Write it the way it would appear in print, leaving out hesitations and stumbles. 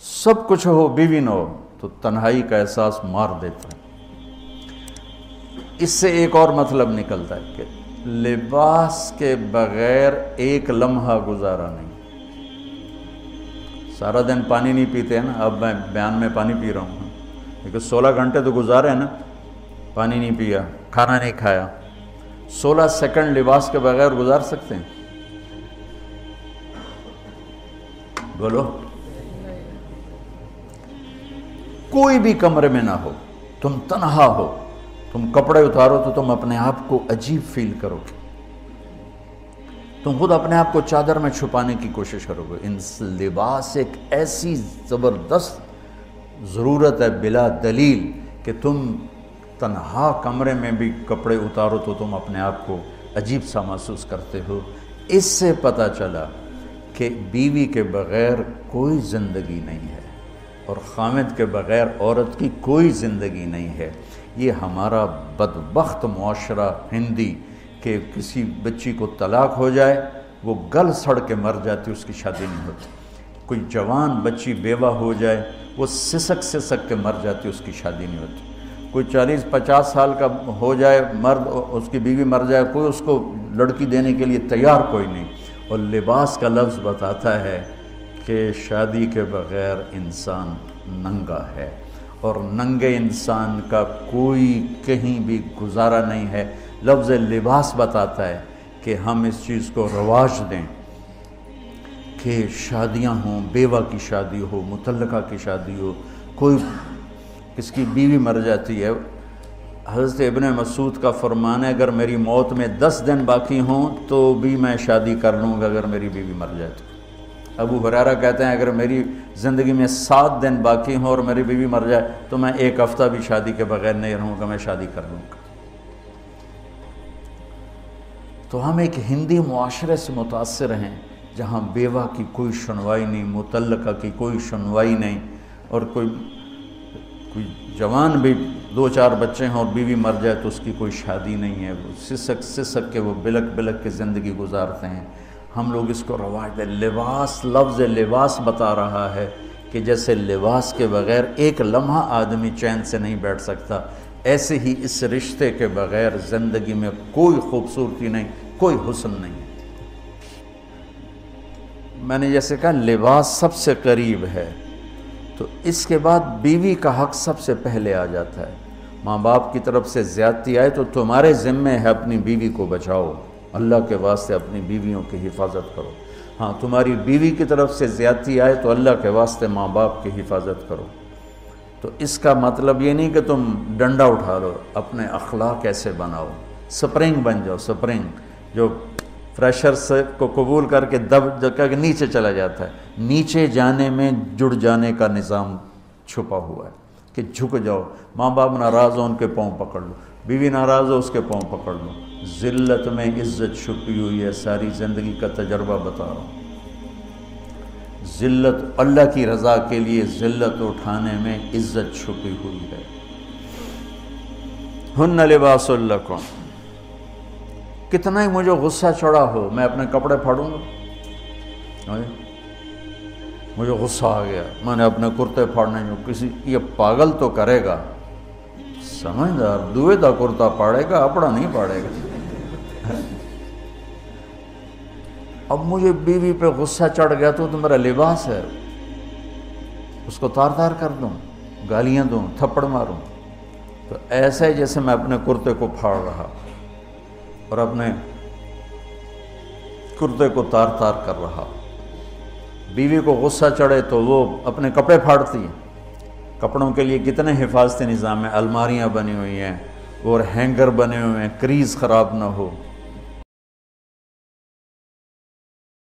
سب کچھ ہو بیوی نہ ہو تو تنہائی کا احساس مار دیتا ہے۔ اس سے ایک اور مطلب نکلتا ہے کہ لباس کے بغیر ایک لمحہ گزارا نہیں۔ سارا دن پانی نہیں پیتے ہیں نا، اب میں بیان میں پانی پی رہا ہوں، لیکن 16 گھنٹے تو گزارے ہیں نا، پانی نہیں پیا، کھانا نہیں کھایا، 16 سیکنڈ لباس کے بغیر گزار سکتے ہیں؟ بولو۔ کوئی بھی کمرے میں نہ ہو، تم تنہا ہو، تم کپڑے اتارو تو تم اپنے آپ کو عجیب فیل کرو گے، تم خود اپنے آپ کو چادر میں چھپانے کی کوشش کرو گے۔ ان لباس ایک ایسی زبردست ضرورت ہے بلا دلیل کہ تم تنہا کمرے میں بھی کپڑے اتارو تو تم اپنے آپ کو عجیب سا محسوس کرتے ہو۔ اس سے پتہ چلا کہ بیوی کے بغیر کوئی زندگی نہیں ہے اور خامد کے بغیر عورت کی کوئی زندگی نہیں ہے۔ یہ ہمارا بدبخت معاشرہ ہندی کہ کسی بچی کو طلاق ہو جائے وہ گل سڑ کے مر جاتی، اس کی شادی نہیں ہوتی۔ کوئی جوان بچی بیوہ ہو جائے وہ سسک سسک کے مر جاتی، اس کی شادی نہیں ہوتی۔ کوئی 40-50 سال کا ہو جائے مرد، اس کی بیوی مر جائے، کوئی اس کو لڑکی دینے کے لیے تیار کوئی نہیں۔ اور لباس کا لفظ بتاتا ہے کہ شادی کے بغیر انسان ننگا ہے، اور ننگے انسان کا کوئی کہیں بھی گزارا نہیں ہے۔ لفظ لباس بتاتا ہے کہ ہم اس چیز کو رواج دیں کہ شادیاں ہوں، بیوہ کی شادی ہو، مطلقہ کی شادی ہو، کوئی کس کی بیوی مر جاتی ہے۔ حضرت ابن مسعود کا فرمان ہے اگر میری موت میں 10 دن باقی ہوں تو بھی میں شادی کر لوں گا اگر میری بیوی مر جائے تو۔ ابو ہریرہ کہتے ہیں اگر میری زندگی میں 7 دن باقی ہوں اور میری بیوی مر جائے تو میں 1 ہفتہ بھی شادی کے بغیر نہیں رہوں گا، میں شادی کر لوں گا۔ تو ہم ایک ہندی معاشرے سے متاثر ہیں جہاں بیوہ کی کوئی سنوائی نہیں، مطلقہ کی کوئی سنوائی نہیں، اور کوئی جوان بھی 2-4 بچے ہیں اور بیوی مر جائے تو اس کی کوئی شادی نہیں ہے، وہ سسک سسک کے وہ بلک بلک کے زندگی گزارتے ہیں۔ ہم لوگ اس کو رواج دیں۔ لباس، لفظ لباس بتا رہا ہے کہ جیسے لباس کے بغیر ایک لمحہ آدمی چین سے نہیں بیٹھ سکتا، ایسے ہی اس رشتے کے بغیر زندگی میں کوئی خوبصورتی نہیں، کوئی حسن نہیں۔ میں نے جیسے کہا لباس سب سے قریب ہے، تو اس کے بعد بیوی کا حق سب سے پہلے آ جاتا ہے۔ ماں باپ کی طرف سے زیادتی آئے تو تمہارے ذمے ہے اپنی بیوی کو بچاؤ، اللہ کے واسطے اپنی بیویوں کی حفاظت کرو۔ ہاں تمہاری بیوی کی طرف سے زیادتی آئے تو اللہ کے واسطے ماں باپ کی حفاظت کرو۔ تو اس کا مطلب یہ نہیں کہ تم ڈنڈا اٹھا لو، اپنے اخلاق ایسے بناؤ، سپرنگ بن جاؤ، سپرنگ جو فریشر سے کو قبول کر کے دب کے نیچے چلا جاتا ہے۔ نیچے جانے میں جڑ جانے کا نظام چھپا ہوا ہے کہ جھک جاؤ، ماں باپ ناراض ہو ان کے پاؤں پکڑ لو، بیوی ناراض ہو اس کے پاؤں پکڑ لو۔ ذلت میں عزت چھپی ہوئی ہے، ساری زندگی کا تجربہ بتا رہا ہوں۔ ذلت اللہ کی رضا کے لیے ذلت اٹھانے میں عزت چھپی ہوئی ہے۔ ہن لباس لکم، کتنا ہی مجھے غصہ چڑھا ہو میں اپنے کپڑے پھاڑوں گا، مجھے غصہ آ گیا میں نے اپنے کرتے پھاڑنے میں، کسی یہ پاگل تو کرے گا، سمجھدار دوئے دا کرتا پاڑے گا، اپنا نہیں پاڑے گا۔ اب مجھے بیوی پہ غصہ چڑھ گیا تو میرا لباس ہے، اس کو تار تار کر دوں، گالیاں دوں، تھپڑ ماروں، تو ایسا ہی جیسے میں اپنے کرتے کو پھاڑ رہا اور اپنے کرتے کو تار تار کر رہا۔ بیوی کو غصہ چڑھے تو وہ اپنے کپڑے پھاڑتی ہے۔ کپڑوں کے لیے کتنے حفاظتی نظام ہیں، الماریاں بنی ہوئی ہیں اور ہینگر بنے ہوئے ہیں، کریز خراب نہ ہو۔